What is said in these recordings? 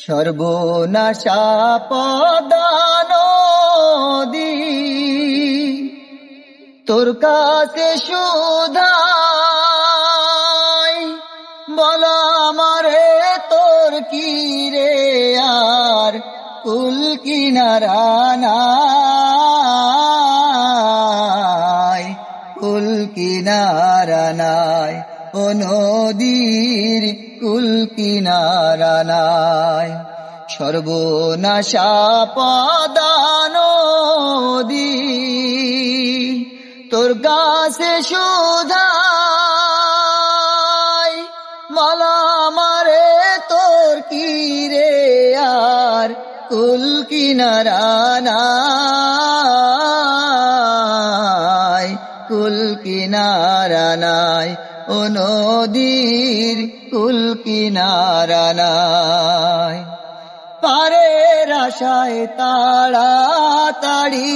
সর্বনাশা পদানদী তোর কাছে সুধাই, বল আমারে তোর কি রে আর কুল কিনারা নাই, কুল কিনারা নাই, ও নদীর কুল কিনারা নাই। সর্বনাশা পদানদী তোর কাছে সুধাই, বল আমারে তোর কি রে আর কুল কিনারা নাই, কুল কিনারা নাই, ও নদীর কুল কিনারা নাই। পারের আশায় তাড়াতাড়ি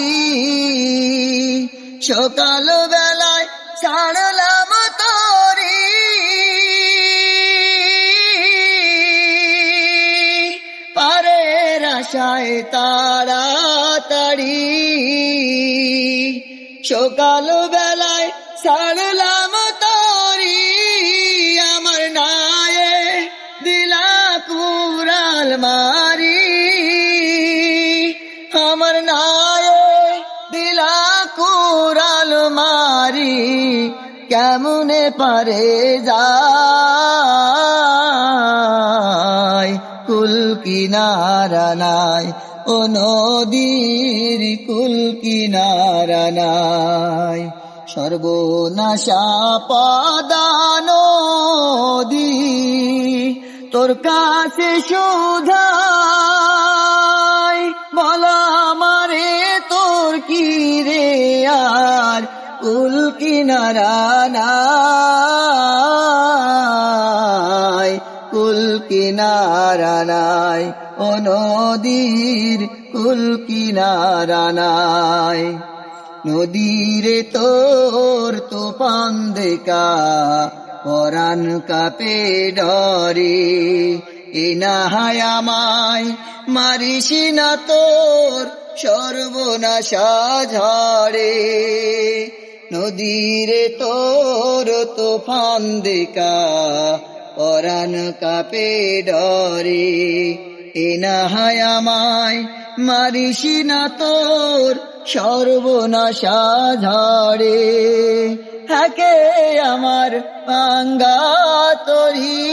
সকাল বেলায় ছাড়লাম তরি, পারের আশায় তাড়াতাড়ি সকাল বেলায় ছাড়লাম তরি, আমার নায়ে দিলা কুড়াল মারি, আমার নায়ে দিলা কুড়াল মারি, কেমনে পারে যায় কুল কিনারা নাই, ও নদীর কুল কিনারা নাই। সর্বনাশা পদানদী তোর কাছে সুধাই, বল আমারে তোর কি রে আর কুল কিনারা নাই, কুল কিনারা নাই, ও নদীর কুল কিনারা নাই। নদীরে তোর তুফান দেখা পরাণ কাঁপে ডরে, এ না হয় আমায় মারিস না তোর সর্বনাশা ঝড়ে। নদীরে তোর তুফান দেখা পরাণ কাঁপে ডরে, এ না হয় আমায় মারিস না তোর সর্বনাশা ঝড়ে। থাকে আমার ভাঙ্গা তরি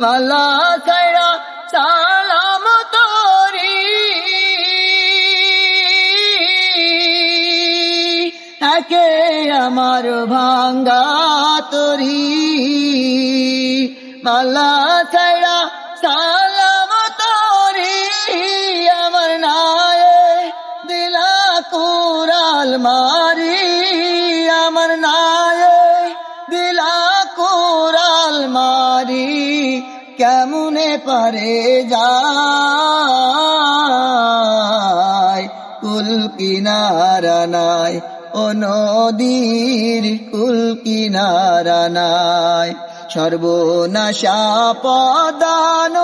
মালা ছাইরা সালাম তরি, থাকে আমার ভাঙ্গা তরি মালা ছাইরা সালাম তরি, আমার নায়ে দিলা কুড়াল মারি, আমার নায়ে দিলা কুড়াল মারি, কেমনে পারে যায় কুল কিনারা নাই, ও নদীর কুল কিনারা নাই। সর্বনাশা পদানদী